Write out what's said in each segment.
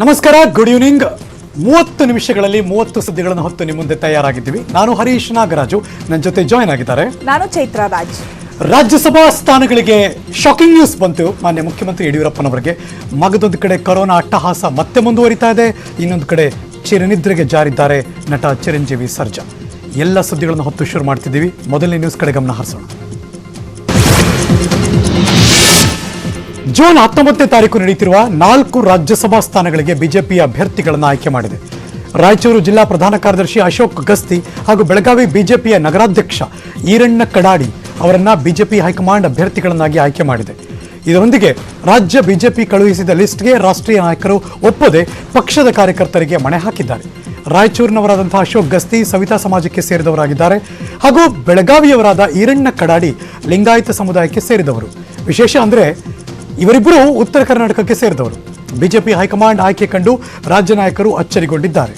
ನಮಸ್ಕಾರ, good evening. 30 ನಿಮಿಷಗಳಲ್ಲಿ 30 ಸುದ್ದಿಗಳನ್ನು ಹೊತ್ತು ನಿಮ್ಮ ಮುಂದೆ ತಯಾರಾಗಿದ್ದೀವಿ. ನಾನು ಹರೀಶ್ ನಾಗರಾಜು, ನನ್ನ ಜೊತೆ ಜಾಯ್ನ್ ಆಗಿದ್ದಾರೆ ನಾನು ಚೈತ್ರ ರಾಜ್. ರಾಜ್ಯಸಭಾ ಸ್ಥಾನಗಳಿಗೆ ಶಾಕಿಂಗ್ ನ್ಯೂಸ್ ಬಂತು ಮಾನ್ಯ ಮುಖ್ಯಮಂತ್ರಿ ಯಡಿಯೂರಪ್ಪನವರಿಗೆ. ಮಗದೊಂದು ಕಡೆ ಕೊರೋನಾ ಅಟ್ಟಹಾಸ ಮತ್ತೆ ಮುಂದುವರಿತಾ ಇದೆ, ಇನ್ನೊಂದು ಕಡೆ ಚಿರನಿದ್ರೆಗೆ ಜಾರಿದ್ದಾರೆ ನಟ ಚಿರಂಜೀವಿ ಸರ್ಜಾ. ಎಲ್ಲ ಸುದ್ದಿಗಳನ್ನು ಹೊತ್ತು ಶುರು ಮಾಡ್ತಿದ್ದೀವಿ. ಮೊದಲನೇ ನ್ಯೂಸ್ ಕಡೆ ಗಮನ ಹರಿಸೋಣ. ಜೂನ್ 19ನೇ ತಾರೀಕು ನಡೆಯುತ್ತಿರುವ 4 ರಾಜ್ಯಸಭಾ ಸ್ಥಾನಗಳಿಗೆ ಬಿಜೆಪಿ ಅಭ್ಯರ್ಥಿಗಳನ್ನು ಆಯ್ಕೆ ಮಾಡಿದೆ. ರಾಯಚೂರು ಜಿಲ್ಲಾ ಪ್ರಧಾನ ಕಾರ್ಯದರ್ಶಿ ಅಶೋಕ್ ಗಸ್ತಿ ಹಾಗೂ ಬೆಳಗಾವಿ ಬಿಜೆಪಿಯ ನಗರಾಧ್ಯಕ್ಷ ಈರಣ್ಣ ಕಡಾಡಿ ಅವರನ್ನ ಬಿಜೆಪಿ ಹೈಕಮಾಂಡ್ ಅಭ್ಯರ್ಥಿಗಳನ್ನಾಗಿ ಆಯ್ಕೆ ಮಾಡಿದೆ. ಇದರೊಂದಿಗೆ ರಾಜ್ಯ ಬಿಜೆಪಿ ಕಳುಹಿಸಿದ ಲಿಸ್ಟ್ಗೆ ರಾಷ್ಟ್ರೀಯ ನಾಯಕರು ಒಪ್ಪದೆ ಪಕ್ಷದ ಕಾರ್ಯಕರ್ತರಿಗೆ ಮಣೆ ಹಾಕಿದ್ದಾರೆ. ರಾಯಚೂರಿನವರಾದಂತಹ ಅಶೋಕ್ ಗಸ್ತಿ ಸವಿತಾ ಸಮಾಜಕ್ಕೆ ಸೇರಿದವರಾಗಿದ್ದಾರೆ ಹಾಗೂ ಬೆಳಗಾವಿಯವರಾದ ಈರಣ್ಣ ಕಡಾಡಿ ಲಿಂಗಾಯತ ಸಮುದಾಯಕ್ಕೆ ಸೇರಿದವರು. ವಿಶೇಷ ಅಂದರೆ ಇವರಿಬ್ಬರು ಉತ್ತರ ಕರ್ನಾಟಕಕ್ಕೆ ಸೇರಿದವರು. ಬಿಜೆಪಿ ಹೈಕಮಾಂಡ್ ಆಯ್ಕೆ ಕಂಡು ರಾಜ್ಯ ನಾಯಕರು ಅಚ್ಚರಿಗೊಂಡಿದ್ದಾರೆ.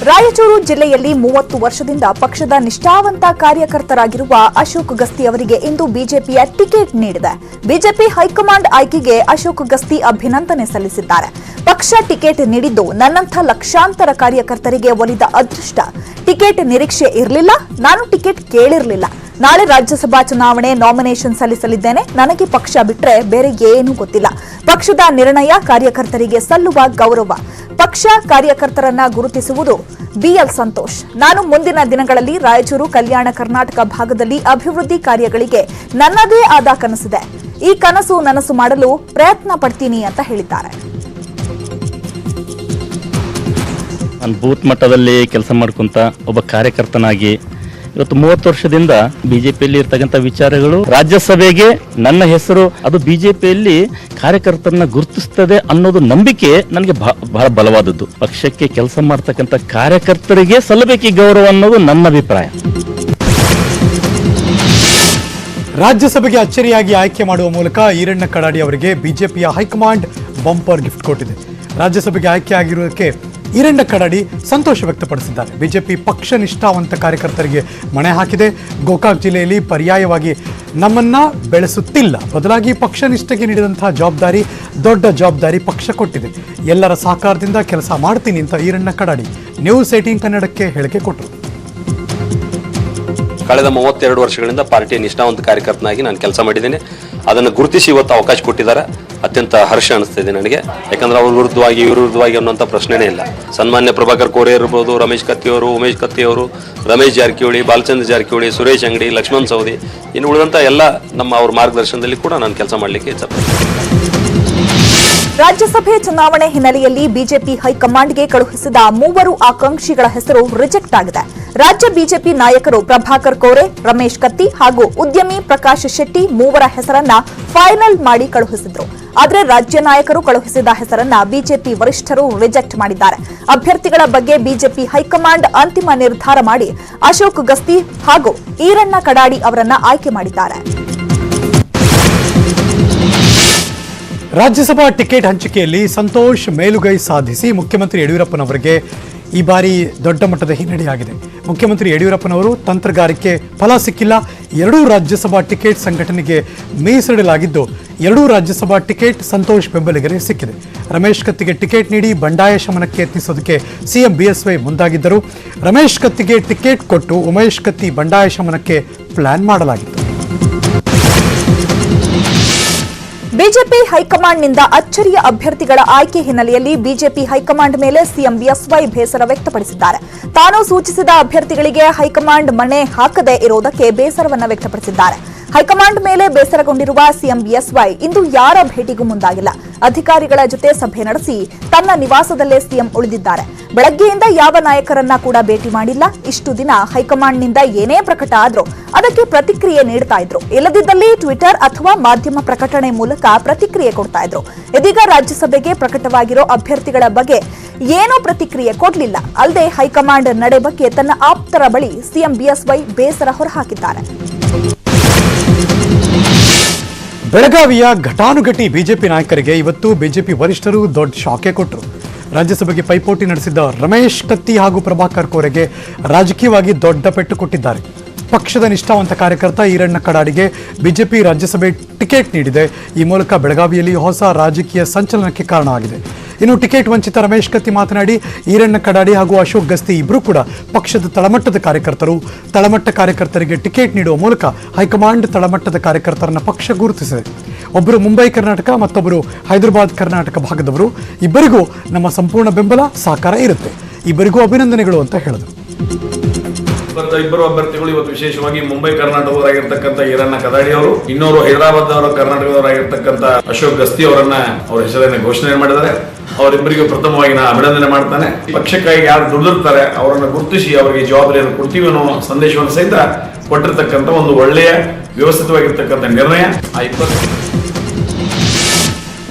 ರಾಯಚೂರು ಜಿಲ್ಲೆಯಲ್ಲಿ 30 ವರ್ಷದಿಂದ ಪಕ್ಷದ ನಿಷ್ಠಾವಂತ ಕಾರ್ಯಕರ್ತರಾಗಿರುವ ಅಶೋಕ್ ಗಸ್ತಿ ಅವರಿಗೆ ಇಂದು ಬಿಜೆಪಿಯ ಟಿಕೆಟ್ ನೀಡಿದೆ. ಬಿಜೆಪಿ ಹೈಕಮಾಂಡ್ ಆಯ್ಕೆಗೆ ಅಶೋಕ್ ಗಸ್ತಿ ಅಭಿನಂದನೆ ಸಲ್ಲಿಸಿದ್ದಾರೆ. ಪಕ್ಷ ಟಿಕೆಟ್ ನೀಡಿದ್ದು ನನ್ನಂಥ ಲಕ್ಷಾಂತರ ಕಾರ್ಯಕರ್ತರಿಗೆ ಒಲಿದ ಅದೃಷ್ಟ. ಟಿಕೆಟ್ ನಿರೀಕ್ಷೆ ಇರಲಿಲ್ಲ, ನಾನು ಟಿಕೆಟ್ ಕೇಳಿರಲಿಲ್ಲ. ನಾಳೆ ರಾಜ್ಯಸಭಾ ಚುನಾವಣೆ ನಾಮಿನೇಷನ್ ಸಲ್ಲಿಸಲಿದ್ದೇನೆ. ನನಗೆ ಪಕ್ಷ ಬಿಟ್ರೆ ಬೇರೆ ಏನೂ ಗೊತ್ತಿಲ್ಲ. ಪಕ್ಷದ ನಿರ್ಣಯ ಕಾರ್ಯಕರ್ತರಿಗೆ ಸಲ್ಲುವ ಗೌರವ. ಪಕ್ಷ ಕಾರ್ಯಕರ್ತರನ್ನ ಗುರುತಿಸುವುದು ಬಿಎಲ್ ಸಂತೋಷ್. ನಾನು ಮುಂದಿನ ದಿನಗಳಲ್ಲಿ ರಾಯಚೂರು ಕಲ್ಯಾಣ ಕರ್ನಾಟಕ ಭಾಗದಲ್ಲಿ ಅಭಿವೃದ್ಧಿ ಕಾರ್ಯಗಳಿಗೆ ನನ್ನದೇ ಆದ ಕನಸಿದೆ. ಈ ಕನಸು ನನಸು ಮಾಡಲು ಪ್ರಯತ್ನ ಪಡ್ತೀನಿ ಅಂತ ಹೇಳಿದ್ದಾರೆ. ನಾನು ಬೂತ್ ಮಟ್ಟದಲ್ಲಿ ಕೆಲಸ ಮಾಡ್ಕೊಂತ ಒಬ್ಬ ಕಾರ್ಯಕರ್ತನಾಗಿ ಇವತ್ತು 30 ವರ್ಷದಿಂದ ಬಿಜೆಪಿಯಲ್ಲಿ ಇರ್ತಕ್ಕಂಥ ವಿಚಾರಗಳು ರಾಜ್ಯಸಭೆಗೆ ನನ್ನ ಹೆಸರು ಅದು ಬಿಜೆಪಿಯಲ್ಲಿ ಕಾರ್ಯಕರ್ತರನ್ನ ಗುರುತಿಸ್ತದೆ ಅನ್ನೋದು ನಂಬಿಕೆ ನನಗೆ ಬಹಳ ಬಲವಾದದ್ದು. ಪಕ್ಷಕ್ಕೆ ಕೆಲಸ ಮಾಡ್ತಕ್ಕಂಥ ಕಾರ್ಯಕರ್ತರಿಗೆ ಸಲ್ಲಬೇಕಿ ಗೌರವ ಅನ್ನೋದು ನನ್ನ ಅಭಿಪ್ರಾಯ. ರಾಜ್ಯಸಭೆಗೆ ಅಚ್ಚರಿಯಾಗಿ ಆಯ್ಕೆ ಮಾಡುವ ಮೂಲಕ ಈರಣ್ಣ ಕಡಾಡಿ ಅವರಿಗೆ ಬಿಜೆಪಿಯ ಹೈಕಮಾಂಡ್ ಬಂಪರ್ ಗಿಫ್ಟ್ ಕೊಟ್ಟಿದೆ. ರಾಜ್ಯಸಭೆಗೆ ಆಯ್ಕೆ ಆಗಿರುವುದಕ್ಕೆ ಈರಣ್ಣ ಕಡಾಡಿ ಸಂತೋಷ ವ್ಯಕ್ತಪಡಿಸಿದ್ದಾರೆ. ಬಿಜೆಪಿ ಪಕ್ಷ ನಿಷ್ಠಾವಂತ ಕಾರ್ಯಕರ್ತರಿಗೆ ಮಣೆ ಹಾಕಿದೆ. ಗೋಕಾಕ್ ಜಿಲ್ಲೆಯಲ್ಲಿ ಪರ್ಯಾಯವಾಗಿ ನಮ್ಮನ್ನ ಬೆಳೆಸುತ್ತಿಲ್ಲ, ಬದಲಾಗಿ ಪಕ್ಷ ನಿಷ್ಠೆಗೆ ನೀಡಿದಂತಹ ಜವಾಬ್ದಾರಿ ದೊಡ್ಡ ಜವಾಬ್ದಾರಿ ಪಕ್ಷ ಕೊಟ್ಟಿದೆ. ಎಲ್ಲರ ಸಹಕಾರದಿಂದ ಕೆಲಸ ಮಾಡ್ತೀನಿ ಅಂತ ಈರಣ್ಣ ಕಡಾಡಿ ನ್ಯೂಸ್ 18 ಕನ್ನಡಕ್ಕೆ ಹೇಳಿಕೆ ಕೊಟ್ಟರು. ಕಳೆದ 32 ವರ್ಷಗಳಿಂದ ಪಾರ್ಟಿಯ ನಿಷ್ಠಾವಂತ ಕಾರ್ಯಕರ್ತನಾಗಿ ನಾನು ಕೆಲಸ ಮಾಡಿದ್ದೇನೆ. ಅದನ್ನು ಗುರುತಿಸಿ ಇವತ್ತು ಅವಕಾಶ ಕೊಟ್ಟಿದ್ದಾರೆ. ಅತ್ಯಂತ ಹರ್ಷ ಅನಿಸ್ತಿದೆ ನನಗೆ. ಯಾಕಂದ್ರೆ ಅವ್ರ ವಿರುದ್ಧವಾಗಿ ಇವ್ರ ವಿರುದ್ಧವಾಗಿ ಅನ್ನೋಂಥ ಪ್ರಶ್ನೆನೇ ಇಲ್ಲ. ಸನ್ಮಾನ್ಯ ಪ್ರಭಾಕರ್ ಕೋರೆ ಇರ್ಬೋದು, ರಮೇಶ್ ಕತ್ತಿಯವರು, ಉಮೇಶ್ ಕತ್ತಿಯವರು, ರಮೇಶ್ ಜಾರಕಿಹೊಳಿ, ಬಾಲಚಂದ್ರ ಜಾರಕಿಹೊಳಿ, ಸುರೇಶ್ ಅಂಗಡಿ, ಲಕ್ಷ್ಮಣ್ ಸವದಿ, ಇನ್ನು ಉಳಿದಂಥ ಎಲ್ಲ ನಮ್ಮ ಅವ್ರ ಮಾರ್ಗದರ್ಶನದಲ್ಲಿ ಕೂಡ ನಾನು ಕೆಲಸ ಮಾಡಲಿಕ್ಕೆ ಇಚ್ಛಪಡ್ತೀನಿ. ರಾಜ್ಯಸಭೆ ಚುನಾವಣೆ ಹಿನ್ನೆಲೆಯಲ್ಲಿ ಬಿಜೆಪಿ ಹೈಕಮಾಂಡ್ಗೆ ಕಳುಹಿಸಿದ 3 ಆಕಾಂಕ್ಷಿಗಳ ಹೆಸರು ರಿಜೆಕ್ಟ್ ಆಗಿದೆ. ರಾಜ್ಯ ಬಿಜೆಪಿ ನಾಯಕರು ಪ್ರಭಾಕರ್ ಕೋರೆ, ರಮೇಶ್ ಕತ್ತಿ ಹಾಗೂ ಉದ್ಯಮಿ ಪ್ರಕಾಶ್ ಶೆಟ್ಟಿ 3 ಹೆಸರನ್ನ ಫೈನಲ್ ಮಾಡಿ ಕಳುಹಿಸಿದ್ರು. ಆದರೆ ರಾಜ್ಯ ನಾಯಕರು ಕಳುಹಿಸಿದ ಹೆಸರನ್ನ ಬಿಜೆಪಿ ವರಿಷ್ಠರು ರಿಜೆಕ್ಟ್ ಮಾಡಿದ್ದಾರೆ. ಅಭ್ಯರ್ಥಿಗಳ ಬಗ್ಗೆ ಬಿಜೆಪಿ ಹೈಕಮಾಂಡ್ ಅಂತಿಮ ನಿರ್ಧಾರ ಮಾಡಿ ಅಶೋಕ್ ಗಸ್ತಿ ಹಾಗೂ ಈರಣ್ಣ ಕಡಾಡಿ ಅವರನ್ನ ಆಯ್ಕೆ ಮಾಡಿದ್ದಾರೆ. ರಾಜ್ಯಸಭಾ ಟಿಕೆಟ್ ಹಂಚಿಕೆಯಲ್ಲಿ ಸಂತೋಷ್ ಮೇಲುಗೈ ಸಾಧಿಸಿ ಮುಖ್ಯಮಂತ್ರಿ ಯಡಿಯೂರಪ್ಪನವರಿಗೆ ಈ ಬಾರಿ ದೊಡ್ಡ ಮಟ್ಟದ ಹಿನ್ನಡೆಯಾಗಿದೆ. ಮುಖ್ಯಮಂತ್ರಿ ಯಡಿಯೂರಪ್ಪನವರು ತಂತ್ರಗಾರಿಕೆ ಫಲ ಸಿಕ್ಕಿಲ್ಲ. 2 ರಾಜ್ಯಸಭಾ ಟಿಕೆಟ್ ಸಂಘಟನೆಗೆ ಮೀಸಲಿಡಲಾಗಿದ್ದು 2 ರಾಜ್ಯಸಭಾ ಟಿಕೆಟ್ ಸಂತೋಷ್ ಬೆಂಬಲಿಗರಿಗೆ ಸಿಕ್ಕಿದೆ. ರಮೇಶ್ ಕತ್ತಿಗೆ ಟಿಕೆಟ್ ನೀಡಿ ಬಂಡಾಯ ಶಮನಕ್ಕೆ ಯತ್ನಿಸೋದಕ್ಕೆ ಸಿಎಂ ಬಿಎಸ್ವೈ ಮುಂದಾಗಿದ್ದರು. ರಮೇಶ್ ಕತ್ತಿಗೆ ಟಿಕೆಟ್ ಕೊಟ್ಟು ಉಮೇಶ್ ಕತ್ತಿ ಬಂಡಾಯ ಶಮನಕ್ಕೆ ಪ್ಲಾನ್ ಮಾಡಲಾಗಿತ್ತು. ಬಿಜೆಪಿ ಹೈಕಮಾಂಡ್ನಿಂದ ಅಚ್ಚರಿಯ ಅಭ್ಯರ್ಥಿಗಳ ಆಯ್ಕೆ ಹಿನ್ನೆಲೆಯಲ್ಲಿ ಬಿಜೆಪಿ ಹೈಕಮಾಂಡ್ ಮೇಲೆ ಸಿಎಂ ಬಿಎಸ್ವೈ ಬೇಸರ ವ್ಯಕ್ತಪಡಿಸಿದ್ದಾರೆ. ತಾನು ಸೂಚಿಸಿದ ಅಭ್ಯರ್ಥಿಗಳಿಗೆ ಹೈಕಮಾಂಡ್ ಮಣೆ ಹಾಕದೇ ಇರುವುದಕ್ಕೆ ಬೇಸರವನ್ನು ವ್ಯಕ್ತಪಡಿಸಿದ್ದಾರೆ. ಹೈಕಮಾಂಡ್ ಮೇಲೆ ಬೇಸರಗೊಂಡಿರುವ ಸಿಎಂ ಬಿಎಸ್ವೈ ಇಂದು ಯಾರ ಭೇಟಿಗೂ ಮುಂದಾಗಿಲ್ಲ. ಅಧಿಕಾರಿಗಳ ಜೊತೆ ಸಭೆ ನಡೆಸಿ ತನ್ನ ನಿವಾಸದಲ್ಲೇ ಸಿಎಂ ಉಳಿದಿದ್ದಾರೆ. ಬೆಳಗ್ಗೆಯಿಂದ ಯಾವ ನಾಯಕರನ್ನ ಕೂಡ ಭೇಟಿ ಮಾಡಿಲ್ಲ. ಇಷ್ಟು ದಿನ ಹೈಕಮಾಂಡ್ನಿಂದ ಏನೇ ಪ್ರಕಟ ಆದ್ರೂ ಅದಕ್ಕೆ ಪ್ರತಿಕ್ರಿಯೆ ನೀಡ್ತಾ ಇದ್ರು. ಇಲ್ಲದಿದ್ದಲ್ಲಿ ಟ್ವಿಟರ್ ಅಥವಾ ಮಾಧ್ಯಮ ಪ್ರಕಟಣೆ ಮೂಲಕ ಪ್ರತಿಕ್ರಿಯೆ ಕೊಡ್ತಾ ಇದ್ರು. ಇದೀಗ ರಾಜ್ಯಸಭೆಗೆ ಪ್ರಕಟವಾಗಿರೋ ಅಭ್ಯರ್ಥಿಗಳ ಬಗ್ಗೆ ಏನೂ ಪ್ರತಿಕ್ರಿಯೆ ಕೊಡಲಿಲ್ಲ. ಅಲ್ಲದೆ ಹೈಕಮಾಂಡ್ ನಡೆ ಬಗ್ಗೆ ತನ್ನ ಆಪ್ತರ ಬಳಿ ಸಿಎಂ ಬಿಎಸ್ವೈ ಬೇಸರ ಹೊರಹಾಕಿದ್ದಾರೆ. ಬೆಳಗಾವಿಯ ಘಟಾನುಘಟಿ ಬಿಜೆಪಿ ನಾಯಕರಿಗೆ ಇವತ್ತು ಬಿಜೆಪಿ ವರಿಷ್ಠರು ದೊಡ್ಡ ಶಾಕೆ ಕೊಟ್ಟರು. ರಾಜ್ಯಸಭೆಗೆ ಪೈಪೋಟಿ ನಡೆಸಿದ್ದ ರಮೇಶ್ ಕತ್ತಿ ಹಾಗೂ ಪ್ರಭಾಕರ್ ಕೋರೆಗೆ ರಾಜಕೀಯವಾಗಿ ದೊಡ್ಡ ಪೆಟ್ಟು ಕೊಟ್ಟಿದ್ದಾರೆ. ಪಕ್ಷದ ನಿಷ್ಠಾವಂತ ಕಾರ್ಯಕರ್ತ ಈರಣ್ಣ ಕಡಾಡಿಗೆ ಬಿಜೆಪಿ ರಾಜ್ಯಸಭೆ ಟಿಕೆಟ್ ನೀಡಿದೆ. ಈ ಮೂಲಕ ಬೆಳಗಾವಿಯಲ್ಲಿ ಹೊಸ ರಾಜಕೀಯ ಸಂಚಲನಕ್ಕೆ ಕಾರಣವಾಗಿದೆ. ಇನ್ನು ಟಿಕೆಟ್ ವಂಚಿತ ರಮೇಶ್ ಕತ್ತಿ ಮಾತನಾಡಿ, ಈರಣ್ಣ ಕಡಾಡಿ ಹಾಗೂ ಅಶೋಕ್ ಗಸ್ತಿ ಇಬ್ಬರೂ ಕೂಡ ಪಕ್ಷದ ತಳಮಟ್ಟದ ಕಾರ್ಯಕರ್ತರು. ತಳಮಟ್ಟ ಕಾರ್ಯಕರ್ತರಿಗೆ ಟಿಕೆಟ್ ನೀಡುವ ಮೂಲಕ ಹೈಕಮಾಂಡ್ ತಳಮಟ್ಟದ ಕಾರ್ಯಕರ್ತರನ್ನ ಪಕ್ಷ ಗುರುತಿಸಿದೆ. ಒಬ್ಬರು ಮುಂಬೈ ಕರ್ನಾಟಕ, ಮತ್ತೊಬ್ಬರು ಹೈದರಾಬಾದ್ ಕರ್ನಾಟಕ ಭಾಗದವರು. ಇಬ್ಬರಿಗೂ ನಮ್ಮ ಸಂಪೂರ್ಣ ಬೆಂಬಲ ಸಹಕಾರ ಇರುತ್ತೆ. ಇಬ್ಬರಿಗೂ ಅಭಿನಂದನೆಗಳು ಅಂತ ಹೇಳಿದರು. ಇಬ್ಬರು ಅಭ್ಯರ್ಥಿಗಳು ಇವತ್ತು ವಿಶೇಷವಾಗಿ ಮುಂಬೈ ಕರ್ನಾಟಕದವರಾಗಿರ್ತಕ್ಕಂಥ ಈರಣ್ಣ ಕದಾಡಿ ಅವರು, ಇನ್ನೋರು ಹೈದರಾಬಾದ್ ಕರ್ನಾಟಕದವರಾಗಿರ್ತಕ್ಕಂಥ ಅಶೋಕ್ ಗಸ್ತಿ ಅವರನ್ನ ಅವರ ಹೆಸರನ್ನ ಘೋಷಣೆ ಮಾಡಿದ್ದಾರೆ. ಅವರಿಬ್ಬರಿಗೂ ಪ್ರಥಮವಾಗಿ ನಾನು ಅಭಿನಂದನೆ ಮಾಡ್ತಾನೆ. ಪಕ್ಷಕ್ಕಾಗಿ ಯಾರು ದುಡಿದಿರ್ತಾರೆ ಅವರನ್ನು ಗುರುತಿಸಿ ಅವರಿಗೆ ಜವಾಬ್ದಾರಿಯನ್ನು ಕೊಡ್ತೀವಿ ಅನ್ನೋ ಸಂದೇಶವನ್ನು ಸಹಿತ ಕೊಟ್ಟಿರ್ತಕ್ಕಂಥ ಒಂದು ಒಳ್ಳೆಯ ವ್ಯವಸ್ಥಿತವಾಗಿರ್ತಕ್ಕಂಥ ನಿರ್ಣಯ.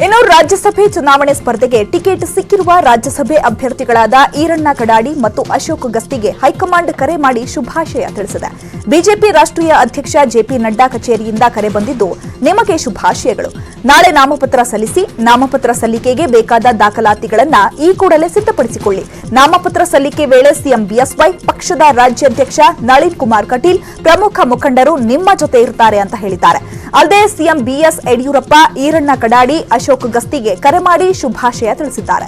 ಇನ್ನು ರಾಜ್ಯಸಭೆ ಚುನಾವಣೆ ಸ್ಪರ್ಧೆಗೆ ಟಿಕೆಟ್ ಸಿಕ್ಕಿರುವ ರಾಜ್ಯಸಭೆ ಅಭ್ಯರ್ಥಿಗಳಾದ ಈರಣ್ಣ ಕಡಾಡಿ ಮತ್ತು ಅಶೋಕ್ ಗಸ್ತಿಗೆ ಹೈಕಮಾಂಡ್ ಕರೆ ಮಾಡಿ ಶುಭಾಶಯ ತಿಳಿಸಿದೆ. ಬಿಜೆಪಿ ರಾಷ್ಟ್ರೀಯ ಅಧ್ಯಕ್ಷ ಜೆಪಿ ನಡ್ಡಾ ಕಚೇರಿಯಿಂದ ಕರೆ ಬಂದಿದ್ದು, ನಿಮಗೆ ಶುಭಾಶಯಗಳು. ನಾಳೆ ನಾಮಪತ್ರ ಸಲ್ಲಿಸಿ. ನಾಮಪತ್ರ ಸಲ್ಲಿಕೆಗೆ ಬೇಕಾದ ದಾಖಲಾತಿಗಳನ್ನು ಈ ಕೂಡಲೇ ಸಿದ್ಧಪಡಿಸಿಕೊಳ್ಳಿ. ನಾಮಪತ್ರ ಸಲ್ಲಿಕೆ ವೇಳೆ ಸಿಎಂ ಬಿಎಸ್ವೈ, ಪಕ್ಷದ ರಾಜ್ಯಾಧ್ಯಕ್ಷ ನಳಿನ್ ಕುಮಾರ್ ಕಟೀಲ್, ಪ್ರಮುಖ ಮುಖಂಡರು ನಿಮ್ಮ ಜೊತೆ ಇರ್ತಾರೆ ಅಂತ ಹೇಳಿದ್ದಾರೆ. ಅಲ್ಲದೆ ಸಿಎಂ ಬಿಎಸ್ ಯಡಿಯೂರಪ್ಪ ಈರಣ್ಣ ಕಡಾಡಿ, ಅಶೋಕ್ ಗಸ್ತಿಗೆ ಕರೆ ಮಾಡಿ ಶುಭಾಶಯ ತಿಳಿಸಿದ್ದಾರೆ.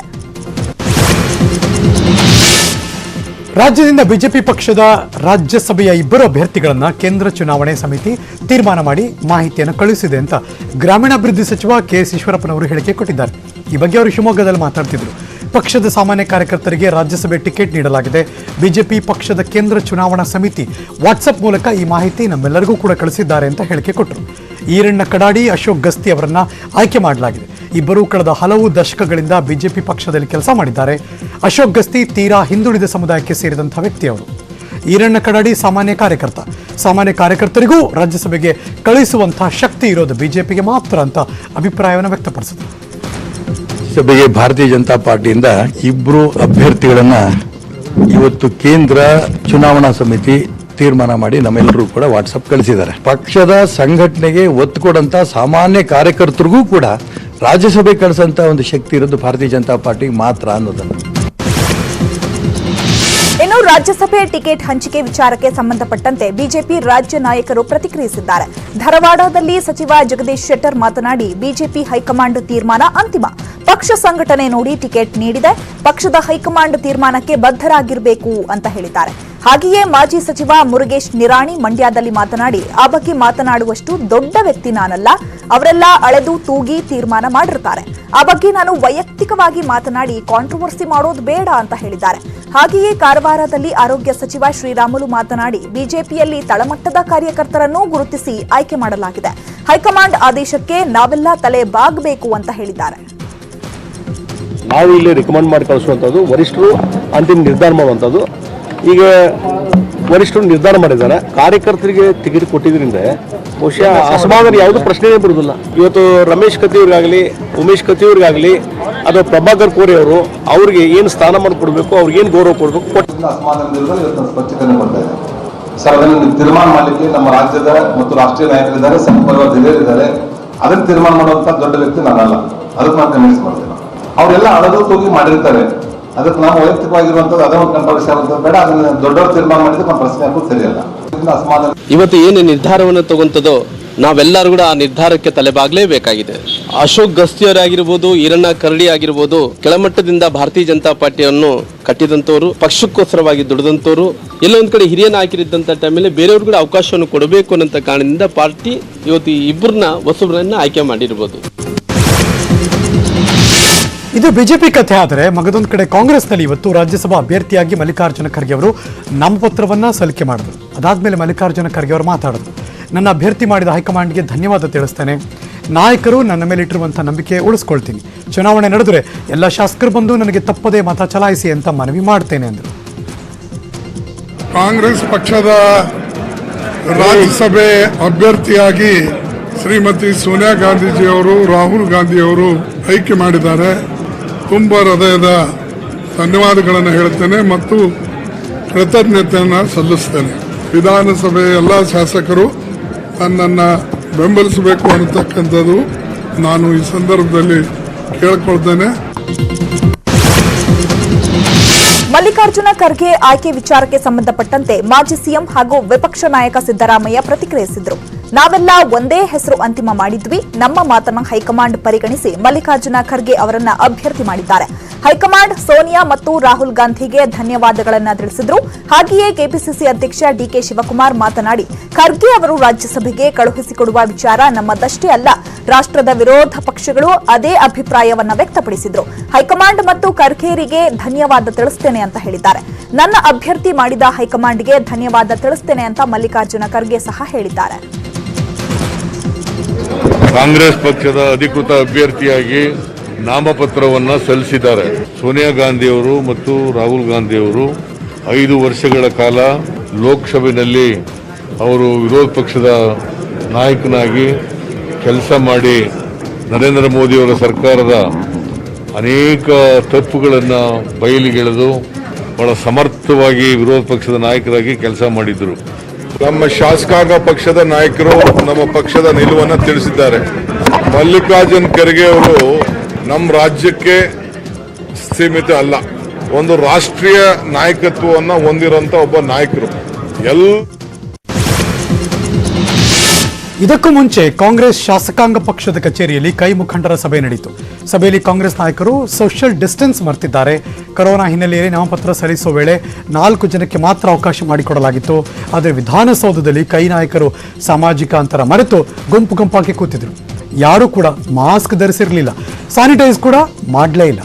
ರಾಜ್ಯದಿಂದ ಬಿಜೆಪಿ ಪಕ್ಷದ ರಾಜ್ಯಸಭೆಯ ಇಬ್ಬರು ಅಭ್ಯರ್ಥಿಗಳನ್ನ ಕೇಂದ್ರ ಚುನಾವಣೆ ಸಮಿತಿ ತೀರ್ಮಾನ ಮಾಡಿ ಮಾಹಿತಿಯನ್ನು ಕಳುಹಿಸಿದೆ ಅಂತ ಗ್ರಾಮೀಣಾಭಿವೃದ್ಧಿ ಸಚಿವ ಕೆಎಸ್ ಈಶ್ವರಪ್ಪನವರು ಹೇಳಿಕೆ ಕೊಟ್ಟಿದ್ದಾರೆ. ಈ ಬಗ್ಗೆ ಅವರು ಶಿವಮೊಗ್ಗದಲ್ಲಿ ಮಾತನಾಡ್ತಿದ್ರು. ಪಕ್ಷದ ಸಾಮಾನ್ಯ ಕಾರ್ಯಕರ್ತರಿಗೆ ರಾಜ್ಯಸಭೆ ಟಿಕೆಟ್ ನೀಡಲಾಗಿದೆ. ಬಿಜೆಪಿ ಪಕ್ಷದ ಕೇಂದ್ರ ಚುನಾವಣಾ ಸಮಿತಿ ವಾಟ್ಸಪ್ ಮೂಲಕ ಈ ಮಾಹಿತಿ ನಮ್ಮೆಲ್ಲರಿಗೂ ಕೂಡ ಕಳಿಸಿದ್ದಾರೆ ಅಂತ ಹೇಳಿಕೆ ಕೊಟ್ಟರು. ಈರಣ್ಣ ಕಡಾಡಿ, ಅಶೋಕ್ ಗಸ್ತಿ ಅವರನ್ನ ಆಯ್ಕೆ ಮಾಡಲಾಗಿದೆ. ಇಬ್ಬರು ಕಳೆದ ಹಲವು ದಶಕಗಳಿಂದ ಬಿಜೆಪಿ ಪಕ್ಷದಲ್ಲಿ ಕೆಲಸ ಮಾಡಿದ್ದಾರೆ. ಅಶೋಕ್ ಗಸ್ತಿ ತೀರಾ ಹಿಂದುಳಿದ ಸಮುದಾಯಕ್ಕೆ ಸೇರಿದಂತಹ ವ್ಯಕ್ತಿ ಅವರು. ಈರಣ್ಣ ಕಡಾಡಿ ಸಾಮಾನ್ಯ ಕಾರ್ಯಕರ್ತ. ಸಾಮಾನ್ಯ ಕಾರ್ಯಕರ್ತರಿಗೂ ರಾಜ್ಯಸಭೆಗೆ ಕಳಿಸುವಂತಹ ಶಕ್ತಿ ಇರೋದು ಬಿಜೆಪಿಗೆ ಮಾತ್ರ ಅಂತ ಅಭಿಪ್ರಾಯವನ್ನು ವ್ಯಕ್ತಪಡಿಸಿದರು. ಸಭೆಗೆ ಭಾರತೀಯ ಜನತಾ ಪಾರ್ಟಿಯಿಂದ ಇಬ್ಬರು ಅಭ್ಯರ್ಥಿಗಳನ್ನ ಇವತ್ತು ಕೇಂದ್ರ ಚುನಾವಣಾ ಸಮಿತಿ ತೀರ್ಮಾನ ಮಾಡಿ ನಮ್ಮೆಲ್ಲರೂ ಕೂಡ ವಾಟ್ಸಪ್ ಕಳಿಸಿದ್ದಾರೆ. ಪಕ್ಷದ ಸಂಘಟನೆಗೆ ಒತ್ತು ಕೊಡಂತ ಸಾಮಾನ್ಯ ಕಾರ್ಯಕರ್ತರಿಗೂ ಕೂಡ ರಾಜ್ಯಸಭೆ ಕಳಿಸಂತ ಒಂದು ಶಕ್ತಿ ಇರೋದು ಭಾರತೀಯ ಜನತಾ ಪಾರ್ಟಿಗೆ ಮಾತ್ರ ಅನ್ನೋದನ್ನು. ಇನ್ನು ರಾಜ್ಯಸಭೆ ಟಿಕೆಟ್ ಹಂಚಿಕೆ ವಿಚಾರಕ್ಕೆ ಸಂಬಂಧಪಟ್ಟಂತೆ ಬಿಜೆಪಿ ರಾಜ್ಯ ನಾಯಕರು ಪ್ರತಿಕ್ರಿಯಿಸಿದ್ದಾರೆ. ಧಾರವಾಡದಲ್ಲಿ ಸಚಿವ ಜಗದೀಶ್ ಶೆಟ್ಟರ್ ಮಾತನಾಡಿ, ಬಿಜೆಪಿ ಹೈಕಮಾಂಡ್ ತೀರ್ಮಾನ ಅಂತಿಮ. ಪಕ್ಷ ಸಂಘಟನೆ ನೋಡಿ ಟಿಕೆಟ್ ನೀಡಿದೆ. ಪಕ್ಷದ ಹೈಕಮಾಂಡ್ ತೀರ್ಮಾನಕ್ಕೆ ಬದ್ಧರಾಗಿರಬೇಕು ಅಂತ ಹೇಳಿದ್ದಾರೆ. ಹಾಗೆಯೇ ಮಾಜಿ ಸಚಿವ ಮುರುಗೇಶ್ ನಿರಾಣಿ ಮಂಡ್ಯದಲ್ಲಿ ಮಾತನಾಡಿ, ಆ ಬಗ್ಗೆ ಮಾತನಾಡುವಷ್ಟು ದೊಡ್ಡ ವ್ಯಕ್ತಿ ನಾನಲ್ಲ. ಅವರೆಲ್ಲ ಅಳೆದು ತೂಗಿ ತೀರ್ಮಾನ ಮಾಡಿರ್ತಾರೆ. ಆ ಬಗ್ಗೆ ನಾನು ವೈಯಕ್ತಿಕವಾಗಿ ಮಾತನಾಡಿ ಕಾಂಟ್ರವರ್ಸಿ ಮಾಡೋದು ಬೇಡ ಅಂತ ಹೇಳಿದ್ದಾರೆ. ಹಾಗೆಯೇ ಕಾರವಾರದಲ್ಲಿ ಆರೋಗ್ಯ ಸಚಿವ ಶ್ರೀರಾಮುಲು ಮಾತನಾಡಿ, ಬಿಜೆಪಿಯಲ್ಲಿ ತಳಮಟ್ಟದ ಕಾರ್ಯಕರ್ತರನ್ನು ಗುರುತಿಸಿ ಆಯ್ಕೆ ಮಾಡಲಾಗಿದೆ. ಹೈಕಮಾಂಡ್ ಆದೇಶಕ್ಕೆ ನಾವೆಲ್ಲ ತಲೆ ಬಾಗಬೇಕು ಅಂತ ಹೇಳಿದ್ದಾರೆ. ನಾವು ಇಲ್ಲಿ ರಿಕಮೆಂಡ್ ಮಾಡಿ ಕಳಿಸುವಂಥದ್ದು, ವರಿಷ್ಠರು ಅಂತಿಮ ನಿರ್ಧಾರ ಮಾಡುವಂಥದ್ದು. ಈಗ ವರಿಷ್ಠರು ನಿರ್ಧಾರ ಮಾಡಿದ್ದಾರೆ. ಕಾರ್ಯಕರ್ತರಿಗೆ ಟಿಕೆಟ್ ಕೊಟ್ಟಿದ್ರಿಂದ ಬಹುಶಃ ಅಸಮಾಧಾನ ಯಾವುದೂ ಪ್ರಶ್ನೆಯೇ ಬರುವುದಿಲ್ಲ. ಇವತ್ತು ರಮೇಶ್ ಕತ್ತಿಯವ್ರಿಗಾಗಲಿ, ಉಮೇಶ್ ಕತ್ತಿಯವ್ರಿಗಾಗಲಿ ಅಥವಾ ಪ್ರಭಾಕರ್ ಕೋರೆ ಅವರು ಅವ್ರಿಗೆ ಏನು ಸ್ಥಾನಮಾನ ಕೊಡಬೇಕು, ಅವ್ರಿಗೆ ಏನು ಗೌರವ ಕೊಡಬೇಕು ಸ್ಪಷ್ಟೀಕರಣ ಕೊಡ್ತಾ ಇದೆ ಸರ್. ಅದನ್ನು ತೀರ್ಮಾನ ಮಾಡಲಿಕ್ಕೆ ನಮ್ಮ ರಾಜ್ಯದ ಮತ್ತು ರಾಷ್ಟ್ರೀಯ ನಾಯಕರಿದ್ದಾರೆ, ಸಂಪರ್ಕ ಹಿರಿಯರಿದ್ದಾರೆ. ಅದನ್ನು ತೀರ್ಮಾನ ಮಾಡುವಂತ ದೊಡ್ಡ ವ್ಯಕ್ತಿ ನಾನಲ್ಲ. ಅದಕ್ಕೆ ನಾನು ಕನ್ವಿನ್ಸ್ ಮಾಡ್ತೇನೆ. ಅವರೆಲ್ಲ ಅಳದು ತೂಗಿ ಮಾಡಿರ್ತಾರೆ. ಅದಕ್ಕೆ ನಾವು ವೈಯಕ್ತಿಕವಾಗಿರುವಂಥದ್ದು ಅದನ್ನು ಕಂಟ್ರವರ್ಸಿ ಆಗುವಂಥದ್ದು ಬೇಡ. ಅದನ್ನು ದೊಡ್ಡವರು ತೀರ್ಮಾನ ಮಾಡಿದ್ರೆ ನಮ್ಮ ಪ್ರಶ್ನೆ ಹಾಕೋದು ಸರಿಯಲ್ಲ. ಅಸಮಾಧಾನ ಇವತ್ತು ಏನು ನಿರ್ಧಾರವನ್ನು ತಗೊಂತದೋ ನಾವೆಲ್ಲರೂ ಕೂಡ ಆ ನಿರ್ಧಾರಕ್ಕೆ ತಲೆಬಾಗಲೇಬೇಕಾಗಿದೆ. ಅಶೋಕ್ ಗಸ್ತಿಯವರಾಗಿರ್ಬೋದು, ಈರಣ್ಣ ಕರಡಿ ಆಗಿರ್ಬೋದು, ಕೆಳಮಟ್ಟದಿಂದ ಭಾರತೀಯ ಜನತಾ ಪಾರ್ಟಿಯನ್ನು ಕಟ್ಟಿದಂಥವ್ರು, ಪಕ್ಷಕ್ಕೋಸ್ಕರವಾಗಿ ದುಡಿದಂಥವ್ರು, ಎಲ್ಲೊಂದು ಕಡೆ ಹಿರಿಯ ನಾಯಕರಿದ್ದಂಥ ಟೈಮಲ್ಲಿ ಬೇರೆಯವ್ರು ಕೂಡ ಅವಕಾಶವನ್ನು ಕೊಡಬೇಕು ಅನ್ನೋ ಕಾರಣದಿಂದ ಪಾರ್ಟಿ ಇವತ್ತು ಇಬ್ಬರನ್ನ ಹೊಸಬ್ರನ್ನ ಆಯ್ಕೆ ಮಾಡಿರ್ಬೋದು. ಇದು ಬಿಜೆಪಿ ಕಥೆ. ಆದರೆ ಮಗದೊಂದು ಕಡೆ ಕಾಂಗ್ರೆಸ್ನಲ್ಲಿ ಇವತ್ತು ರಾಜ್ಯಸಭಾ ಅಭ್ಯರ್ಥಿಯಾಗಿ ಮಲ್ಲಿಕಾರ್ಜುನ ಖರ್ಗೆ ಅವರು ನಾಮಪತ್ರವನ್ನ ಸಲ್ಲಿಕೆ ಮಾಡಿದ್ರು. ಅದಾದ್ಮೇಲೆ ಮಲ್ಲಿಕಾರ್ಜುನ ಖರ್ಗೆ ಅವರು ಮಾತಾಡಿದ್ರು, ನನ್ನ ಅಭ್ಯರ್ಥಿ ಮಾಡಿದ ಹೈಕಮಾಂಡ್ಗೆ ಧನ್ಯವಾದ ತಿಳಿಸ್ತೇನೆ. ನಾಯಕರು ನನ್ನ ಮೇಲೆ ಇಟ್ಟಿರುವಂಥ ನಂಬಿಕೆ ಉಳಿಸ್ಕೊಳ್ತೀನಿ. ಚುನಾವಣೆ ನಡೆದರೆ ಎಲ್ಲ ಶಾಸಕರು ಬಂದು ನನಗೆ ತಪ್ಪದೇ ಮತ ಚಲಾಯಿಸಿ ಅಂತ ಮನವಿ ಮಾಡ್ತೇನೆ ಎಂದರು. ಕಾಂಗ್ರೆಸ್ ಪಕ್ಷದ ರಾಜ್ಯಸಭೆ ಅಭ್ಯರ್ಥಿಯಾಗಿ ಶ್ರೀಮತಿ ಸೋನಿಯಾ ಗಾಂಧೀಜಿಯವರು, ರಾಹುಲ್ ಗಾಂಧಿಯವರು ಆಯ್ಕೆ ಮಾಡಿದ್ದಾರೆ. ತುಂಬ ಹೃದಯದ ಧನ್ಯವಾದಗಳನ್ನು ಹೇಳ್ತೇನೆ ಮತ್ತು ಕೃತಜ್ಞತೆಯನ್ನು ಸಲ್ಲಿಸ್ತೇನೆ. ವಿಧಾನಸಭೆಯ ಎಲ್ಲ ಶಾಸಕರು ನನ್ನನ್ನು ಬೆಂಬಲಿಸಬೇಕು ಅನ್ನತಕ್ಕಂಥದ್ದು ನಾನು ಈ ಸಂದರ್ಭದಲ್ಲಿ ಕೇಳಿಕೊಳ್ತೇನೆ. ಮಲ್ಲಿಕಾರ್ಜುನ ಖರ್ಗೆ ಆಯ್ಕೆ ವಿಚಾರಕ್ಕೆ ಸಂಬಂಧಪಟ್ಟಂತೆ ಮಾಜಿ ಸಿಎಂ ಹಾಗೂ ವಿಪಕ್ಷ ನಾಯಕ ಸಿದ್ದರಾಮಯ್ಯ ಪ್ರತಿಕ್ರಿಯಿಸಿದರು. ನಾವೆಲ್ಲ ಒಂದೇ ಹೆಸರು ಅಂತಿಮ ಮಾಡಿದ್ವಿ. ನಮ್ಮ ಮಾತನ್ನ ಹೈಕಮಾಂಡ್ ಪರಿಗಣಿಸಿ ಮಲ್ಲಿಕಾರ್ಜುನ ಖರ್ಗೆ ಅವರನ್ನ ಅಭ್ಯರ್ಥಿ ಮಾಡಿದ್ದಾರೆ. ಹೈಕಮಾಂಡ್ ಸೋನಿಯಾ ಮತ್ತು ರಾಹುಲ್ ಗಾಂಧಿಗೆ ಧನ್ಯವಾದಗಳನ್ನು ತಿಳಿಸಿದ್ರು. ಹಾಗೆಯೇ ಕೆಪಿಸಿಸಿ ಅಧ್ಯಕ್ಷ ಡಿಕೆ ಶಿವಕುಮಾರ್ ಮಾತನಾಡಿ, ಖರ್ಗೆ ಅವರು ರಾಜ್ಯಸಭೆಗೆ ಕಳುಹಿಸಿಕೊಡುವ ವಿಚಾರ ನಮ್ಮದಷ್ಟೇ ಅಲ್ಲ, ರಾಷ್ಟ್ರದ ವಿರೋಧ ಪಕ್ಷಗಳು ಅದೇ ಅಭಿಪ್ರಾಯವನ್ನ ವ್ಯಕ್ತಪಡಿಸಿದ್ರು. ಹೈಕಮಾಂಡ್ ಮತ್ತು ಖರ್ಗೆರಿಗೆ ಧನ್ಯವಾದ ತಿಳಿಸ್ತೇನೆ ಅಂತ ಹೇಳಿದ್ದಾರೆ. ನನ್ನ ಅಭ್ಯರ್ಥಿ ಮಾಡಿದ ಹೈಕಮಾಂಡ್ಗೆ ಧನ್ಯವಾದ ತಿಳಿಸ್ತೇನೆ ಅಂತ ಮಲ್ಲಿಕಾರ್ಜುನ ಖರ್ಗೆ ಸಹ ಹೇಳಿದ್ದಾರೆ. ಕಾಂಗ್ರೆಸ್ ಪಕ್ಷದ ಅಧಿಕೃತ ಅಭ್ಯರ್ಥಿಯಾಗಿ ನಾಮಪತ್ರವನ್ನು ಸಲ್ಲಿಸಿದ್ದಾರೆ. ಸೋನಿಯಾ ಗಾಂಧಿಯವರು ಮತ್ತು ರಾಹುಲ್ ಗಾಂಧಿಯವರು 5 ವರ್ಷಗಳ ಕಾಲ ಲೋಕಸಭೆಯಲ್ಲಿ ಅವರು ವಿರೋಧ ಪಕ್ಷದ ನಾಯಕನಾಗಿ ಕೆಲಸ ಮಾಡಿ ನರೇಂದ್ರ ಮೋದಿಯವರ ಸರ್ಕಾರದ ಅನೇಕ ತಪ್ಪುಗಳನ್ನು ಬಯಲಿಗೆಳೆದು ಬಹಳ ಸಮರ್ಥವಾಗಿ ವಿರೋಧ ಪಕ್ಷದ ನಾಯಕರಾಗಿ ಕೆಲಸ ಮಾಡಿದ್ರು. ನಮ್ಮ ಶಾಸಕಾಂಗ ಪಕ್ಷದ ನಾಯಕರು ನಮ್ಮ ಪಕ್ಷದ ನಿಲುವನ್ನು ತಿಳಿಸಿದ್ದಾರೆ. ಮಲ್ಲಿಕಾರ್ಜುನ್ ಖರ್ಗೆ ಅವರು ನಮ್ಮ ರಾಜ್ಯಕ್ಕೆ ಸೀಮಿತ ಅಲ್ಲ, ಒಂದು ರಾಷ್ಟ್ರೀಯ ನಾಯಕತ್ವವನ್ನು ಹೊಂದಿರುವಂತ ಒಬ್ಬ ನಾಯಕರು. ಇದಕ್ಕೂ ಮುಂಚೆ ಕಾಂಗ್ರೆಸ್ ಶಾಸಕಾಂಗ ಪಕ್ಷದ ಕಚೇರಿಯಲ್ಲಿ ಕೈ ಮುಖಂಡರ ಸಭೆ ನಡೆಯಿತು. ಸಭೆಯಲ್ಲಿ ಕಾಂಗ್ರೆಸ್ ನಾಯಕರು ಸೋಷಿಯಲ್ ಡಿಸ್ಟೆನ್ಸ್ ಮರೆತಿದ್ದಾರೆ. ಕೊರೋನಾ ಹಿನ್ನೆಲೆಯಲ್ಲಿ ನಾಮಪತ್ರ ಸಲ್ಲಿಸುವ ವೇಳೆ 4 ಜನಕ್ಕೆ ಮಾತ್ರ ಅವಕಾಶ ಮಾಡಿಕೊಡಲಾಗಿತ್ತು. ಆದರೆ ವಿಧಾನಸೌಧದಲ್ಲಿ ಕೈ ನಾಯಕರು ಸಾಮಾಜಿಕ ಅಂತರ ಮರೆತು ಗುಂಪು ಗುಂಪಾಗಿ ಕೂತಿದ್ರು. ಯಾರೂ ಕೂಡ ಮಾಸ್ಕ್ ಧರಿಸಿರಲಿಲ್ಲ, ಸ್ಯಾನಿಟೈಸ್ ಕೂಡ ಮಾಡಲೇ ಇಲ್ಲ.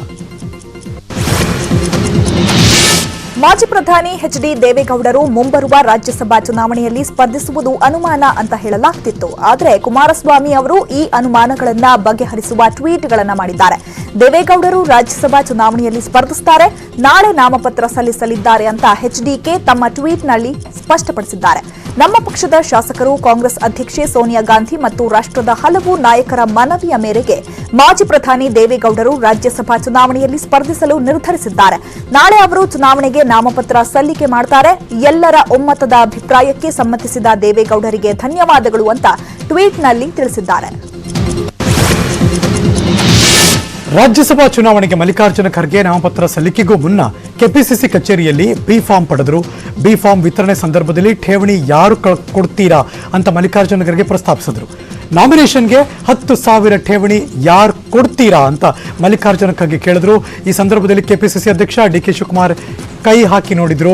ಮಾಜಿ ಪ್ರಧಾನಿ ಎಚ್ಡಿ ದೇವೇಗೌಡರು ಮುಂಬರುವ ರಾಜ್ಯಸಭಾ ಚುನಾವಣೆಯಲ್ಲಿ ಸ್ಪರ್ಧಿಸುವುದು ಅನುಮಾನ ಅಂತ ಹೇಳಲಾಗ್ತಿತ್ತು. ಆದರೆ ಕುಮಾರಸ್ವಾಮಿ ಅವರು ಈ ಅನುಮಾನಗಳನ್ನು ಬಗೆಹರಿಸುವ ಟ್ವೀಟ್ಗಳನ್ನು ಮಾಡಿದ್ದಾರೆ. ದೇವೇಗೌಡರು ರಾಜ್ಯಸಭಾ ಚುನಾವಣೆಯಲ್ಲಿ ಸ್ಪರ್ಧಿಸುತ್ತಾರೆ, ನಾಳೆ ನಾಮಪತ್ರ ಸಲ್ಲಿಸಲಿದ್ದಾರೆ ಅಂತ ಎಚ್ಡಿಕೆ ತಮ್ಮ ಟ್ವೀಟ್ನಲ್ಲಿ ಸ್ಪಷ್ಟಪಡಿಸಿದ್ದಾರೆ. ನಮ್ಮ ಪಕ್ಷದ ಶಾಸಕರು ಕಾಂಗ್ರೆಸ್ ಅಧ್ಯಕ್ಷೆ ಸೋನಿಯಾ ಗಾಂಧಿ ಮತ್ತು ರಾಷ್ಟ್ರದ ಹಲವು ನಾಯಕರ ಮನವಿಯ ಮೇರೆಗೆ ಮಾಜಿ ಪ್ರಧಾನಿ ದೇವೇಗೌಡರು ರಾಜ್ಯಸಭಾ ಚುನಾವಣೆಯಲ್ಲಿ ಸ್ಪರ್ಧಿಸಲು ನಿರ್ಧರಿಸಿದ್ದಾರೆ. ನಾಳೆ ಅವರು ಚುನಾವಣೆಗೆ ನಾಮಪತ್ರ ಸಲ್ಲಿಕೆ ಮಾಡ್ತಾರೆ. ಎಲ್ಲರ ಒಮ್ಮತದ ಅಭಿಪ್ರಾಯಕ್ಕೆ ಸಮ್ಮತಿಸಿದ ದೇವೇಗೌಡರಿಗೆ ಧನ್ಯವಾದಗಳು ಅಂತ ಟ್ವೀಟ್ನಲ್ಲಿ ತಿಳಿಸಿದ್ದಾರೆ. ರಾಜ್ಯಸಭಾ ಚುನಾವಣೆಗೆ ಮಲ್ಲಿಕಾರ್ಜುನ ಖರ್ಗೆ ನಾಮಪತ್ರ ಸಲ್ಲಿಕೆಗೂ ಮುನ್ನ ಕೆಪಿಸಿಸಿ ಕಚೇರಿಯಲ್ಲಿ ಬಿ ಫಾರ್ಮ್ ಪಡೆದರು. ಬಿ ಫಾರ್ಮ್ ವಿತರಣೆ ಸಂದರ್ಭದಲ್ಲಿ ಠೇವಣಿ ಯಾರು ಕೊಡ್ತೀರಾ ಅಂತ ಮಲ್ಲಿಕಾರ್ಜುನ ಖರ್ಗೆ ಪ್ರಸ್ತಾಪಿಸಿದ್ರು. ನಾಮಿನೇಷನ್ಗೆ 10,000 ಠೇವಣಿ ಯಾರು ಕೊಡ್ತೀರಾ ಅಂತ ಮಲ್ಲಿಕಾರ್ಜುನ ಖರ್ಗೆ ಕೇಳಿದ್ರು. ಈ ಸಂದರ್ಭದಲ್ಲಿ ಕೆಪಿಸಿಸಿ ಅಧ್ಯಕ್ಷ ಡಿಕೆ ಶಿವಕುಮಾರ್ ಕೈ ಹಾಕಿ ನೋಡಿದ್ರು.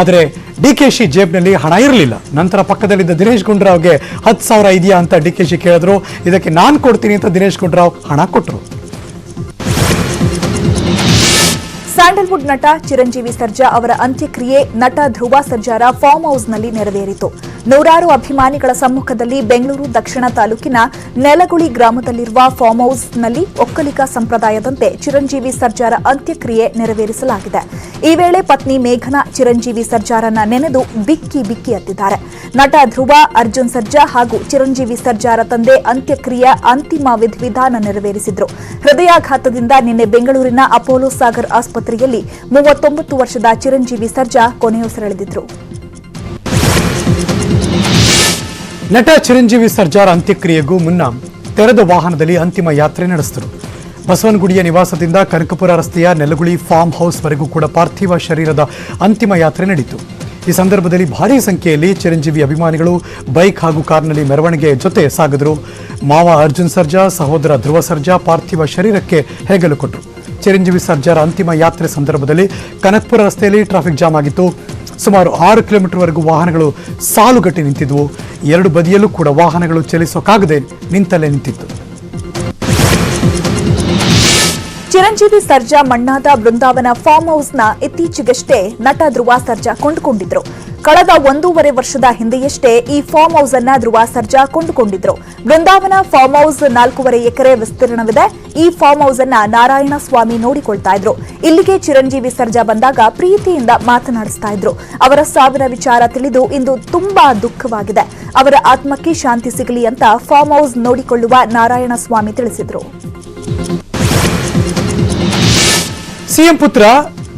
ಆದರೆ ಡಿಕೆಶಿ ಜೇಬ್ನಲ್ಲಿ ಹಣ ಇರಲಿಲ್ಲ. ನಂತರ ಪಕ್ಕದಲ್ಲಿದ್ದ ದಿನೇಶ್ ಗುಂಡೂರಾವ್ಗೆ 10,000 ಇದೆಯಾ ಅಂತ ಡಿಕೆಶಿ ಕೇಳಿದ್ರು. ಇದಕ್ಕೆ ನಾನು ಕೊಡ್ತೀನಿ ಅಂತ ದಿನೇಶ್ ಗುಂಡೂರಾವ್ ಹಣ ಕೊಟ್ಟರು. ಸ್ಯಾಂಡಲ್ವುಡ್ ನಟ ಚಿರಂಜೀವಿ ಸರ್ಜಾ ಅವರ ಅಂತ್ಯಕ್ರಿಯೆ ನಟ ಧ್ರುವ ಸರ್ಜಾರ ಫಾರ್ಮ್ ಹೌಸ್ನಲ್ಲಿ ನೆರವೇರಿತು. ನೂರಾರು ಅಭಿಮಾನಿಗಳ ಸಮ್ಮುಖದಲ್ಲಿ ಬೆಂಗಳೂರು ದಕ್ಷಿಣ ತಾಲೂಕಿನ ನೆಲಗುಳಿ ಗ್ರಾಮದಲ್ಲಿರುವ ಫಾರ್ಮ್ ಹೌಸ್ನಲ್ಲಿ ಒಕ್ಕಲಿಗ ಸಂಪ್ರದಾಯದಂತೆ ಚಿರಂಜೀವಿ ಸರ್ಜಾರ ಅಂತ್ಯಕ್ರಿಯೆ ನೆರವೇರಿಸಲಾಗಿದೆ. ಈ ವೇಳೆ ಪತ್ನಿ ಮೇಘನಾ ಚಿರಂಜೀವಿ ಸರ್ಜಾರನ್ನ ನೆನೆದು ಬಿಕ್ಕಿ ಬಿಕ್ಕಿ ಅತ್ತಿದ್ದಾರೆ. ನಟ ಧ್ರುವ, ಅರ್ಜುನ್ ಸರ್ಜಾ ಹಾಗೂ ಚಿರಂಜೀವಿ ಸರ್ಜಾರ ತಂದೆ ಅಂತ್ಯಕ್ರಿಯೆ ಅಂತಿಮ ವಿಧಿವಿಧಾನ ನೆರವೇರಿಸಿದ್ರು. ಹೃದಯಾಘಾತದಿಂದ ನಿನ್ನೆ ಬೆಂಗಳೂರಿನ ಅಪೋಲೋ ಸಾಗರ್ ಆಸ್ಪತ್ರೆಯಲ್ಲಿ 39 ವರ್ಷದ ಚಿರಂಜೀವಿ ಸರ್ಜಾ ಕೊನೆಯುಸಿರೆಳೆದಿದ್ರು. ನಟ ಚಿರಂಜೀವಿ ಸರ್ಜಾರ ಅಂತ್ಯಕ್ರಿಯೆಗೂ ಮುನ್ನ ತೆರೆದ ವಾಹನದಲ್ಲಿ ಅಂತಿಮ ಯಾತ್ರೆ ನಡೆಸಿದರು. ಬಸವನಗುಡಿಯ ನಿವಾಸದಿಂದ ಕನಕಪುರ ರಸ್ತೆಯ ನೆಲಗುಳಿ ಫಾರ್ಮ್ ಹೌಸ್ವರೆಗೂ ಕೂಡ ಪಾರ್ಥಿವ ಶರೀರದ ಅಂತಿಮ ಯಾತ್ರೆ ನಡೆಯಿತು. ಈ ಸಂದರ್ಭದಲ್ಲಿ ಭಾರೀ ಸಂಖ್ಯೆಯಲ್ಲಿ ಚಿರಂಜೀವಿ ಅಭಿಮಾನಿಗಳು ಬೈಕ್ ಹಾಗೂ ಕಾರ್ನಲ್ಲಿ ಮೆರವಣಿಗೆ ಜೊತೆ ಸಾಗಿದ್ರು. ಮಾವ ಅರ್ಜುನ್ ಸರ್ಜಾ, ಸಹೋದರ ಧ್ರುವ ಸರ್ಜಾ ಪಾರ್ಥಿವ ಶರೀರಕ್ಕೆ ಹೆಗಲು ಕೊಟ್ಟರು. ಚಿರಂಜೀವಿ ಸರ್ಜಾರ ಅಂತಿಮ ಯಾತ್ರೆ ಸಂದರ್ಭದಲ್ಲಿ ಕನಕಪುರ ರಸ್ತೆಯಲ್ಲಿ ಟ್ರಾಫಿಕ್ ಜಾಮ್ ಆಗಿತ್ತು. ಸುಮಾರು 6 ಕಿಲೋಮೀಟರ್ವರೆಗೂ ವಾಹನಗಳು ಸಾಲುಗಟ್ಟಿ ನಿಂತಿದ್ವು. 2 ಬದಿಯಲ್ಲೂ ಕೂಡ ವಾಹನಗಳು ಚಲಿಸೋಕ್ಕಾಗದೆ ನಿಂತಲ್ಲೇ ನಿಂತಿತ್ತು. ಚಿರಂಜೀವಿ ಸರ್ಜಾ ಮಣ್ಣಾದ ಬೃಂದಾವನ ಫಾರ್ಮ್ ಹೌಸ್ನ ಇತ್ತೀಚೆಗಷ್ಟೇ ನಟ ಧ್ರುವ ಸರ್ಜಾ ಕೊಂಡುಕೊಂಡಿದ್ರು. ಕಳೆದ 1.5 ವರ್ಷದ ಹಿಂದೆಯಷ್ಟೇ ಈ ಫಾರ್ಮ್ ಹೌಸ್ ಅನ್ನ ಧ್ರುವ ಸರ್ಜಾ ಕೊಂಡುಕೊಂಡಿದ್ರು. ಬೃಂದಾವನ ಫಾರ್ಮ್ ಹೌಸ್ 4.5 ಎಕರೆ ವಿಸ್ತೀರ್ಣವಿದೆ. ಈ ಫಾರ್ಮ್ ಹೌಸ್ ಅನ್ನ ನಾರಾಯಣ ಸ್ವಾಮಿ ನೋಡಿಕೊಳ್ತಾ ಇದ್ರು. ಇಲ್ಲಿಗೆ ಚಿರಂಜೀವಿ ಸರ್ಜಾ ಬಂದಾಗ ಪ್ರೀತಿಯಿಂದ ಮಾತನಾಡಿಸ್ತಾ ಇದ್ರು. ಅವರ ಸಾವಿನ ವಿಚಾರ ತಿಳಿದು ಇಂದು ತುಂಬಾ ದುಃಖವಾಗಿದೆ. ಅವರ ಆತ್ಮಕ್ಕೆ ಶಾಂತಿ ಸಿಗಲಿ ಅಂತ ಫಾರ್ಮ್ ಹೌಸ್ ನೋಡಿಕೊಳ್ಳುವ ನಾರಾಯಣ ಸ್ವಾಮಿ ತಿಳಿಸಿದ್ರು. ಸಿಎಂ ಪುತ್ರ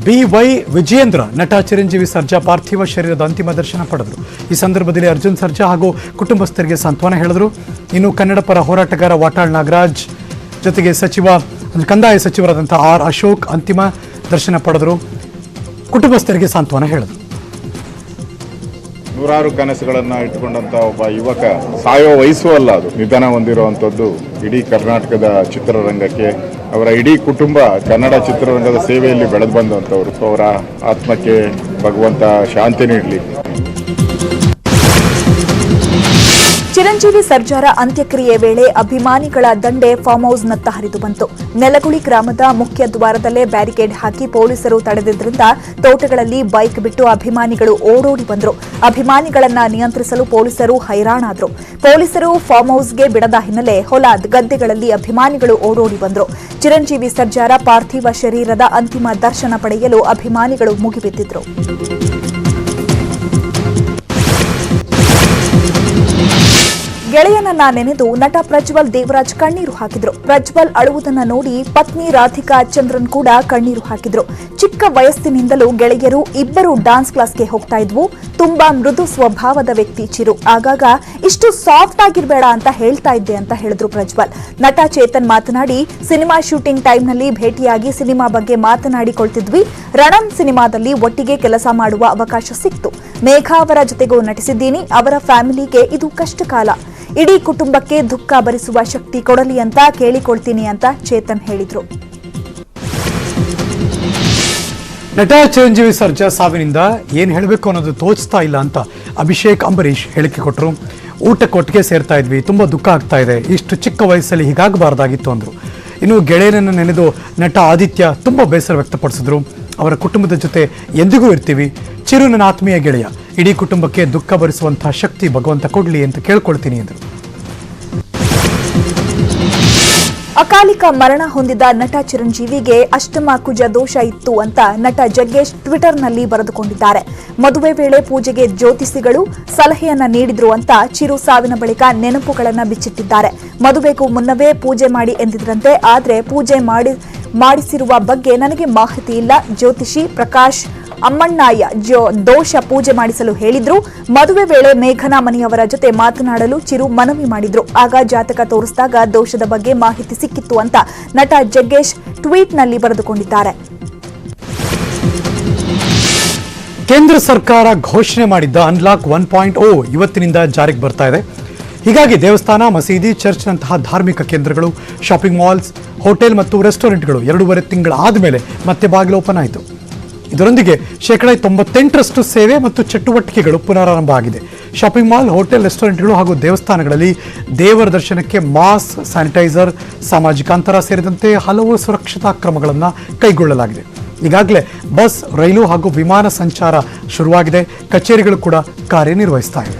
BY ವಿಜಯೇಂದ್ರ ನಟ ಚಿರಂಜೀವಿ ಸರ್ಜಾ ಪಾರ್ಥಿವ ಶರೀರದ ಅಂತಿಮ ದರ್ಶನ ಪಡೆದರು. ಈ ಸಂದರ್ಭದಲ್ಲಿ ಅರ್ಜುನ್ ಸರ್ಜಾ ಹಾಗೂ ಕುಟುಂಬಸ್ಥರಿಗೆ ಸಾಂತ್ವನ ಹೇಳಿದರು. ಇನ್ನು ಕನ್ನಡ ಪರ ಹೋರಾಟಗಾರ ವಾಟಾಳ್ ನಾಗರಾಜ್ ಜೊತೆಗೆ ಕಂದಾಯ ಸಚಿವರಾದಂಥ R. ಅಶೋಕ್ ಅಂತಿಮ ದರ್ಶನ ಪಡೆದರು. ಕುಟುಂಬಸ್ಥರಿಗೆ ಸಾಂತ್ವನ ಹೇಳಿದರು. ನೂರಾರು ಕನಸುಗಳನ್ನ ಇಟ್ಟುಕೊಂಡಂತ ಒಬ್ಬ ಯುವಕ ಸಾಯೋ ವಯಸ್ಸು ಅಲ್ಲ, ಅದು ನಿಧನ ಹೊಂದಿರುವಂಥದ್ದು ಇಡೀ ಕರ್ನಾಟಕದ ಚಿತ್ರರಂಗಕ್ಕೆ. ಅವರ ಇಡೀ ಕುಟುಂಬ ಕನ್ನಡ ಚಿತ್ರರಂಗದ ಸೇವೆಯಲ್ಲಿ ಬೆಳೆದು ಬಂದಂಥವ್ರು. ಅವರ ಆತ್ಮಕ್ಕೆ ಭಗವಂತ ಶಾಂತಿ ನೀಡಲಿ. ಚಿರಂಜೀವಿ ಸರ್ಜಾರ ಅಂತ್ಯಕ್ರಿಯೆ ವೇಳೆ ಅಭಿಮಾನಿಗಳ ದಂಡೆ ಫಾರ್ಮ್ ಹೌಸ್ನತ್ತ ಹರಿದು ಬಂತು. ನೆಲಗುಳಿ ಗ್ರಾಮದ ಮುಖ್ಯ ದ್ವಾರದಲ್ಲೇ ಬ್ಯಾರಿಕೇಡ್ ಹಾಕಿ ಪೊಲೀಸರು ತಡೆದಿದ್ದರಿಂದ ತೋಟಗಳಲ್ಲಿ ಬೈಕ್ ಬಿಟ್ಟು ಅಭಿಮಾನಿಗಳು ಓಡೋಡಿ ಬಂದರು. ಅಭಿಮಾನಿಗಳನ್ನ ನಿಯಂತ್ರಿಸಲು ಪೊಲೀಸರು ಹೈರಾಣಾದ್ರು. ಪೊಲೀಸರು ಫಾರ್ಮ್ ಹೌಸ್ಗೆ ಬಿಡದ ಹಿನ್ನೆಲೆ ಹೊಲ ಗದ್ದೆಗಳಲ್ಲಿ ಅಭಿಮಾನಿಗಳು ಓಡೋಡಿ ಬಂದರು. ಚಿರಂಜೀವಿ ಸರ್ಜಾರ ಪಾರ್ಥಿವ ಶರೀರದ ಅಂತಿಮ ದರ್ಶನ ಪಡೆಯಲು ಅಭಿಮಾನಿಗಳು ಮುಗಿಬಿದ್ದಿದ್ರು. ಗೆಳೆಯನನ್ನ ನೆನೆದು ನಟ ಪ್ರಜ್ವಲ್ ದೇವರಾಜ್ ಕಣ್ಣೀರು ಹಾಕಿದ್ರು. ಪ್ರಜ್ವಲ್ ಅಳುವುದನ್ನ ನೋಡಿ ಪತ್ನಿ ರಾಧಿಕಾ ಚಂದ್ರನ್ ಕೂಡ ಕಣ್ಣೀರು ಹಾಕಿದ್ರು. ಚಿಕ್ಕ ವಯಸ್ಸಿನಿಂದಲೂ ಗೆಳೆಯರು ಇಬ್ಬರು ಡಾನ್ಸ್ ಕ್ಲಾಸ್ಗೆ ಹೋಗ್ತಾ ಇದ್ವು. ತುಂಬಾ ಮೃದು ಸ್ವಭಾವದ ವ್ಯಕ್ತಿ ಚಿರು. ಆಗಾಗ ಇಷ್ಟು ಸಾಫ್ಟ್ ಆಗಿರ್ಬೇಡ ಅಂತ ಹೇಳ್ತಾ ಇದ್ದೆ ಅಂತ ಹೇಳಿದ್ರು ಪ್ರಜ್ವಲ್. ನಟ ಚೇತನ್ ಮಾತನಾಡಿ, ಸಿನಿಮಾ ಶೂಟಿಂಗ್ ಟೈಮ್ನಲ್ಲಿ ಭೇಟಿಯಾಗಿ ಸಿನಿಮಾ ಬಗ್ಗೆ ಮಾತನಾಡಿಕೊಳ್ತಿದ್ವಿ. ರಣಂ ಸಿನಿಮಾದಲ್ಲಿ ಒಟ್ಟಿಗೆ ಕೆಲಸ ಮಾಡುವ ಅವಕಾಶ ಸಿಕ್ತು. ಮೇಘಾ ಅವರ ಜೊತೆಗೂ ನಟಿಸಿದ್ದೀನಿ. ಅವರ ಫ್ಯಾಮಿಲಿಗೆ ಇದು ಕಷ್ಟ ಕಾಲ. ಇಡೀ ಕುಟುಂಬಕ್ಕೆ ದುಃಖ ಭರಿಸುವ ಶಕ್ತಿ ಕೊಡಲಿ ಅಂತ ಕೇಳಿಕೊಳ್ತೀನಿ ಅಂತ ಚೇತನ್ ಹೇಳಿದ್ರು. ನಟ ಚಿರಂಜೀವಿ ಸರ್ಜಾ ಸಾವಿನಿಂದ ಏನ್ ಹೇಳಬೇಕು ಅನ್ನೋದು ತೋಚ್ತಾ ಇಲ್ಲ ಅಂತ ಅಭಿಷೇಕ್ ಅಂಬರೀಶ್ ಹೇಳಿಕೆ ಕೊಟ್ಟರು. ಊಟಕ್ಕೆ ಒಟ್ಟಿಗೆ ಸೇರ್ತಾ ಇದ್ವಿ, ತುಂಬಾ ದುಃಖ ಆಗ್ತಾ ಇದೆ, ಇಷ್ಟು ಚಿಕ್ಕ ವಯಸ್ಸಲ್ಲಿ ಹೀಗಾಗಬಾರ್ದಾಗಿತ್ತು ಅಂದ್ರು. ಇನ್ನು ಗೆಳೆಯನನ್ನು ನೆನೆದು ನಟ ಆದಿತ್ಯ ತುಂಬಾ ಬೇಸರ ವ್ಯಕ್ತಪಡಿಸಿದ್ರು. ಅವರ ಕುಟುಂಬದ ಜೊತೆ ಎಂದಿಗೂ ಇರ್ತೀವಿ. ಚಿರು ನನ್ನ ಆತ್ಮೀಯ ಗೆಳೆಯ. ಇಡೀ ಕುಟುಂಬಕ್ಕೆ ದುಃಖ ಭರಿಸುವಂತಹ ಶಕ್ತಿ ಭಗವಂತ ಕೊಡ್ಲಿ ಅಂತ ಕೇಳ್ಕೊಳ್ತೀನಿ ಎಂದರು. ಅಕಾಲಿಕ ಮರಣ ಹೊಂದಿದ ನಟ ಚಿರಂಜೀವಿಗೆ ಅಷ್ಟಮ ಕುಜ ದೋಷ ಇತ್ತು ಅಂತ ನಟ ಜಗ್ಗೇಶ್ ಟ್ವಿಟರ್ನಲ್ಲಿ ಬರೆದುಕೊಂಡಿದ್ದಾರೆ. ಮದುವೆ ವೇಳೆ ಪೂಜೆಗೆ ಜ್ಯೋತಿಷಿಗಳು ಸಲಹೆಯನ್ನ ನೀಡಿದ್ರು ಅಂತ ಚಿರು ಸಾವಿನ ಬಳಿಕ ನೆನಪುಗಳನ್ನ ಬಿಚ್ಚಿಟ್ಟಿದ್ದಾರೆ. ಮದುವೆಗೂ ಮುನ್ನವೇ ಪೂಜೆ ಮಾಡಿ ಎಂದಿದ್ರಂತೆ, ಆದ್ರೆ ಪೂಜೆ ಮಾಡಿಸಿರುವ ಬಗ್ಗೆ ನನಗೆ ಮಾಹಿತಿ ಇಲ್ಲ. ಜ್ಯೋತಿಷಿ ಪ್ರಕಾಶ್ ಅಮ್ಮಣ್ಣಯ್ಯ ದೋಷ ಪೂಜೆ ಮಾಡಿಸಲು ಹೇಳಿದ್ರು. ಮದುವೆ ವೇಳೆ ಮೇಘನಾ ಮನೆಯವರ ಜೊತೆ ಮಾತನಾಡಲು ಚಿರು ಮನವಿ ಮಾಡಿದ್ರು. ಆಗ ಜಾತಕ ತೋರಿಸಿದಾಗ ದೋಷದ ಬಗ್ಗೆ ಮಾಹಿತಿ ಸಿಕ್ಕಿತ್ತು ಅಂತ ನಟ ಜಗ್ಗೇಶ್ ಟ್ವೀಟ್ನಲ್ಲಿ ಬರೆದುಕೊಂಡಿದ್ದಾರೆ. ಕೇಂದ್ರ ಸರ್ಕಾರ ಘೋಷಣೆ ಮಾಡಿದ್ದ ಅನ್ಲಾಕ್ 1.0 ಇವತ್ತಿನಿಂದ ಜಾರಿಗೆ ಬರ್ತಾ ಇದೆ. ಹೀಗಾಗಿ ದೇವಸ್ಥಾನ, ಮಸೀದಿ, ಚರ್ಚ್ನಂತಹ ಧಾರ್ಮಿಕ ಕೇಂದ್ರಗಳು, ಶಾಪಿಂಗ್ ಮಾಲ್ಸ್, ಹೋಟೆಲ್ ಮತ್ತು ರೆಸ್ಟೋರೆಂಟ್ಗಳು 2.5 ತಿಂಗಳ ಆದಮೇಲೆ ಮತ್ತೆ ಬಾಗಿಲು ಓಪನ್ ಆಯಿತು. ಇದರೊಂದಿಗೆ 98% ಸೇವೆ ಮತ್ತು ಚಟುವಟಿಕೆಗಳು ಪುನರಾರಂಭ ಆಗಿದೆ. ಶಾಪಿಂಗ್ ಮಾಲ್, ಹೋಟೆಲ್, ರೆಸ್ಟೋರೆಂಟ್ಗಳು ಹಾಗೂ ದೇವಸ್ಥಾನಗಳಲ್ಲಿ ದೇವರ ದರ್ಶನಕ್ಕೆ ಮಾಸ್ಕ್, ಸ್ಯಾನಿಟೈಸರ್, ಸಾಮಾಜಿಕ ಅಂತರ ಸೇರಿದಂತೆ ಹಲವು ಸುರಕ್ಷತಾ ಕ್ರಮಗಳನ್ನು ಕೈಗೊಳ್ಳಲಾಗಿದೆ. ಈಗಾಗಲೇ ಬಸ್, ರೈಲು ಹಾಗೂ ವಿಮಾನ ಸಂಚಾರ ಶುರುವಾಗಿದೆ. ಕಚೇರಿಗಳು ಕೂಡ ಕಾರ್ಯನಿರ್ವಹಿಸ್ತಾ ಇವೆ.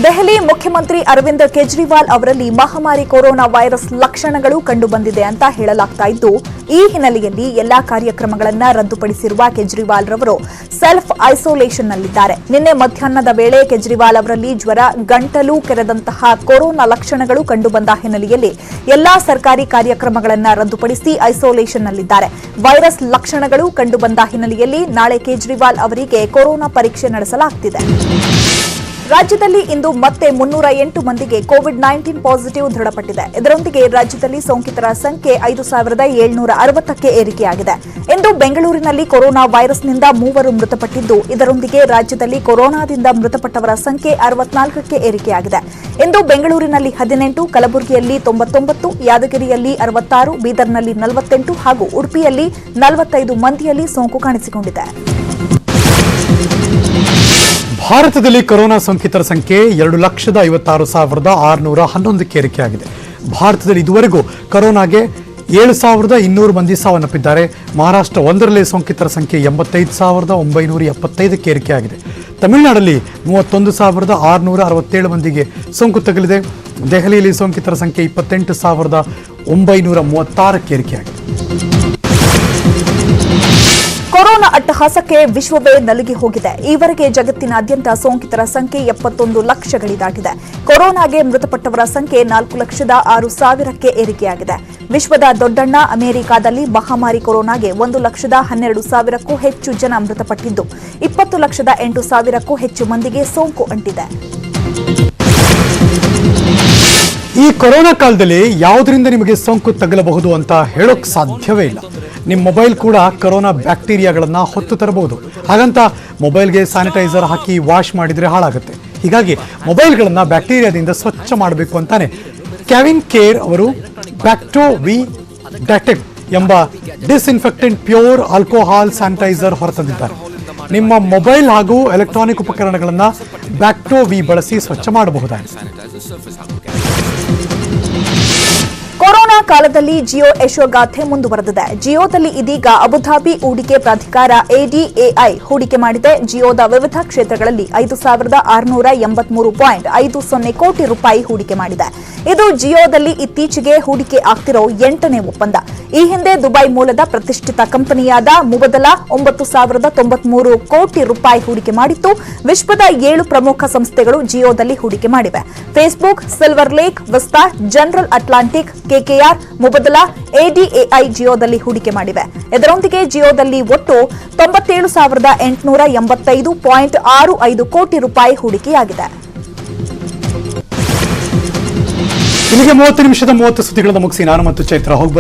ದೆಹಲಿ ಮುಖ್ಯಮಂತ್ರಿ ಅರವಿಂದ್ ಕೇಜ್ರಿವಾಲ್ ಅವರಲ್ಲಿ ಮಹಾಮಾರಿ ಕೊರೋನಾ ವೈರಸ್ ಲಕ್ಷಣಗಳು ಕಂಡುಬಂದಿದೆ ಅಂತ ಹೇಳಲಾಗ್ತಾ ಇದ್ದು, ಈ ಹಿನ್ನೆಲೆಯಲ್ಲಿ ಎಲ್ಲಾ ಕಾರ್ಯಕ್ರಮಗಳನ್ನು ರದ್ದುಪಡಿಸಿರುವ ಕೇಜ್ರಿವಾಲ್ ರವರು ಸೆಲ್ಫ್ ಐಸೋಲೇಷನ್ನಲ್ಲಿದ್ದಾರೆ. ನಿನ್ನೆ ಮಧ್ಯಾಹ್ನದ ವೇಳೆ ಕೇಜ್ರಿವಾಲ್ ಅವರಲ್ಲಿ ಜ್ವರ, ಗಂಟಲು ಕೆರೆದಂತಹ ಕೊರೋನಾ ಲಕ್ಷಣಗಳು ಕಂಡುಬಂದ ಹಿನ್ನೆಲೆಯಲ್ಲಿ ಎಲ್ಲಾ ಸರ್ಕಾರಿ ಕಾರ್ಯಕ್ರಮಗಳನ್ನು ರದ್ದುಪಡಿಸಿ ಐಸೋಲೇಷನ್ನಲ್ಲಿದ್ದಾರೆ. ವೈರಸ್ ಲಕ್ಷಣಗಳು ಕಂಡುಬಂದ ಹಿನ್ನೆಲೆಯಲ್ಲಿ ನಾಳೆ ಕೇಜ್ರಿವಾಲ್ ಅವರಿಗೆ ಕೊರೋನಾ ಪರೀಕ್ಷೆ ನಡೆಸಲಾಗುತ್ತಿದೆ. ರಾಜ್ಯದಲ್ಲಿ ಇಂದು ಮತ್ತೆ 308 ಮಂದಿಗೆ ಕೋವಿಡ್-19 ಪಾಸಿಟಿವ್ ದೃಢಪಟ್ಟಿದೆ. ಇದರೊಂದಿಗೆ ರಾಜ್ಯದಲ್ಲಿ ಸೋಂಕಿತರ ಸಂಖ್ಯೆ 5760ಕ್ಕೆ ಏರಿಕೆಯಾಗಿದೆ. ಇಂದು ಬೆಂಗಳೂರಿನಲ್ಲಿ ಕೊರೋನಾ ವೈರಸ್ನಿಂದ 3 ಮೃತಪಟ್ಟಿದ್ದು, ಇದರೊಂದಿಗೆ ರಾಜ್ಯದಲ್ಲಿ ಕೊರೋನಾದಿಂದ ಮೃತಪಟ್ಟವರ ಸಂಖ್ಯೆ 64ಕ್ಕೆ ಏರಿಕೆಯಾಗಿದೆ. ಇಂದು ಬೆಂಗಳೂರಿನಲ್ಲಿ 18, ಕಲಬುರಗಿಯಲ್ಲಿ 99, ಯಾದಗಿರಿಯಲ್ಲಿ 66, ಬೀದರ್ನಲ್ಲಿ 48 ಹಾಗೂ ಉಡುಪಿಯಲ್ಲಿ 45 ಮಂದಿಯಲ್ಲಿ ಸೋಂಕು ಕಾಣಿಸಿಕೊಂಡಿದೆ. ಭಾರತದಲ್ಲಿ ಕೊರೋನಾ ಸೋಂಕಿತರ ಸಂಖ್ಯೆ 2,56,611ಕ್ಕೆ ಏರಿಕೆಯಾಗಿದೆ. ಭಾರತದಲ್ಲಿ ಇದುವರೆಗೂ ಕೊರೋನಾಗೆ 7,200 ಮಂದಿ ಸಾವನ್ನಪ್ಪಿದ್ದಾರೆ. ಮಹಾರಾಷ್ಟ್ರ ಒಂದರಲ್ಲೇ ಸೋಂಕಿತರ ಸಂಖ್ಯೆ 85,975ಕ್ಕೆ ಏರಿಕೆಯಾಗಿದೆ. ತಮಿಳುನಾಡಲ್ಲಿ 31,667 ಮಂದಿಗೆ ಸೋಂಕು ತಗುಲಿದೆ. ದೆಹಲಿಯಲ್ಲಿ ಸೋಂಕಿತರ ಸಂಖ್ಯೆ 28,936ಕ್ಕೆ ಏರಿಕೆಯಾಗಿದೆ. ಕೊರೋನಾ ಅಟ್ಟಹಾಸಕ್ಕೆ ವಿಶ್ವವೇ ನಲುಗಿ ಹೋಗಿದೆ. ಈವರೆಗೆ ಜಗತ್ತಿನಾದ್ಯಂತ ಸೋಂಕಿತರ ಸಂಖ್ಯೆ 71 ಲಕ್ಷ ಗಡಿ ದಾಟಿದೆ. ಕೊರೋನಾಗೆ ಮೃತಪಟ್ಟವರ ಸಂಖ್ಯೆ 4,06,000ಕ್ಕೆ ಏರಿಕೆಯಾಗಿದೆ. ವಿಶ್ವದ ದೊಡ್ಡಣ್ಣ ಅಮೆರಿಕಾದಲ್ಲಿ ಮಹಾಮಾರಿ ಕೊರೋನಾಗೆ 1,12,000ಕ್ಕೂ ಹೆಚ್ಚು ಜನ ಮೃತಪಟ್ಟಿದ್ದು, 20,08,000ಕ್ಕೂ ಹೆಚ್ಚು ಮಂದಿಗೆ ಸೋಂಕು ಅಂಟಿದೆ. ಈ ಕೊರೋನಾ ಕಾಲದಲ್ಲಿ ಯಾವುದರಿಂದ ನಿಮಗೆ ಸೋಂಕು ತಗಲಬಹುದು ಅಂತ ಹೇಳೋಕ್ ಸಾಧ್ಯವೇ ಇಲ್ಲ. ನಿಮ್ಮ ಮೊಬೈಲ್ ಕೂಡ ಕೊರೋನಾ ಬ್ಯಾಕ್ಟೀರಿಯಾಗಳನ್ನ ಹೊತ್ತು ತರಬಹುದು. ಹಾಗಂತ ಮೊಬೈಲ್ಗೆ ಸ್ಯಾನಿಟೈಸರ್ ಹಾಕಿ ವಾಶ್ ಮಾಡಿದ್ರೆ ಹಾಳಾಗುತ್ತೆ. ಹೀಗಾಗಿ ಮೊಬೈಲ್ಗಳನ್ನ ಬ್ಯಾಕ್ಟೀರಿಯಾದಿಂದ ಸ್ವಚ್ಛ ಮಾಡಬೇಕು ಅಂತಾನೆ ಕ್ಯಾವಿನ್ ಕೇರ್ ಅವರು ಬ್ಯಾಕ್ಟೋ ವಿ ಡೆಟೆಕ್ಟ್ ಎಂಬ ಡಿಸ್ಇನ್ಫೆಕ್ಟೆಂಟ್ ಪ್ಯೂರ್ ಆಲ್ಕೋಹಾಲ್ ಸ್ಯಾನಿಟೈಸರ್ ಹೊರತಂದಿದ್ದಾರೆ. ನಿಮ್ಮ ಮೊಬೈಲ್ ಹಾಗೂ ಎಲೆಕ್ಟ್ರಾನಿಕ್ ಉಪಕರಣಗಳನ್ನು ಬ್ಯಾಕ್ಟೋ ವಿ ಬಳಸಿ ಸ್ವಚ್ಛ ಮಾಡಬಹುದಾಗಿದೆ. ಕೊರೋನಾ ಕಾಲದಲ್ಲಿ ಜಿಯೋ ಯಶೋಗಾಥೆ ಮುಂದುವರೆದಿದೆ. ಜಿಯೋದಲ್ಲಿ ಇದೀಗ ಅಬುಧಾಬಿ ಹೂಡಿಕೆ ಪ್ರಾಧಿಕಾರ ADAI ಹೂಡಿಕೆ ಮಾಡಿದೆ. ಜಿಯೋದ ವಿವಿಧ ಕ್ಷೇತ್ರಗಳಲ್ಲಿ 5,683.50 ಕೋಟಿ ರೂಪಾಯಿ ಹೂಡಿಕೆ ಮಾಡಿದೆ. ಇದು ಜಿಯೋದಲ್ಲಿ ಇತ್ತೀಚೆಗೆ ಹೂಡಿಕೆ ಆಗ್ತಿರೋ 8ನೇ ಒಪ್ಪಂದ. ಈ ಹಿಂದೆ ದುಬೈ ಮೂಲದ ಪ್ರತಿಷ್ಠಿತ ಕಂಪನಿಯಾದ ಮುಬದಲಾ 9,093 ಕೋಟಿ ರೂಪಾಯಿ ಹೂಡಿಕೆ ಮಾಡಿತ್ತು. ವಿಶ್ವದ 7 ಪ್ರಮುಖ ಸಂಸ್ಥೆಗಳು ಜಿಯೋದಲ್ಲಿ ಹೂಡಿಕೆ ಮಾಡಿವೆ. Facebook, silver lake, Vista, general Atlantic, KKR, ಮುಬದಲಾ, ADAI ಜಿಯೋದಲ್ಲಿ ಹೂಡಿಕೆ ಮಾಡಿವೆ. ಇದರೊಂದಿಗೆ ಜಿಯೋದಲ್ಲಿ ಒಟ್ಟು 97,885.65 ಕೋಟಿ ರೂಪಾಯಿ ಹೂಡಿಕೆಯಾಗಿದೆ. ಇಲ್ಲಿಗೆ 30 ನಿಮಿಷದ 30 ಸುದ್ದಿಗಳನ್ನು ಮುಗಿಸಿ ನಾನು ಮತ್ತು ಚೈತ್ರ ಹೋಗಿ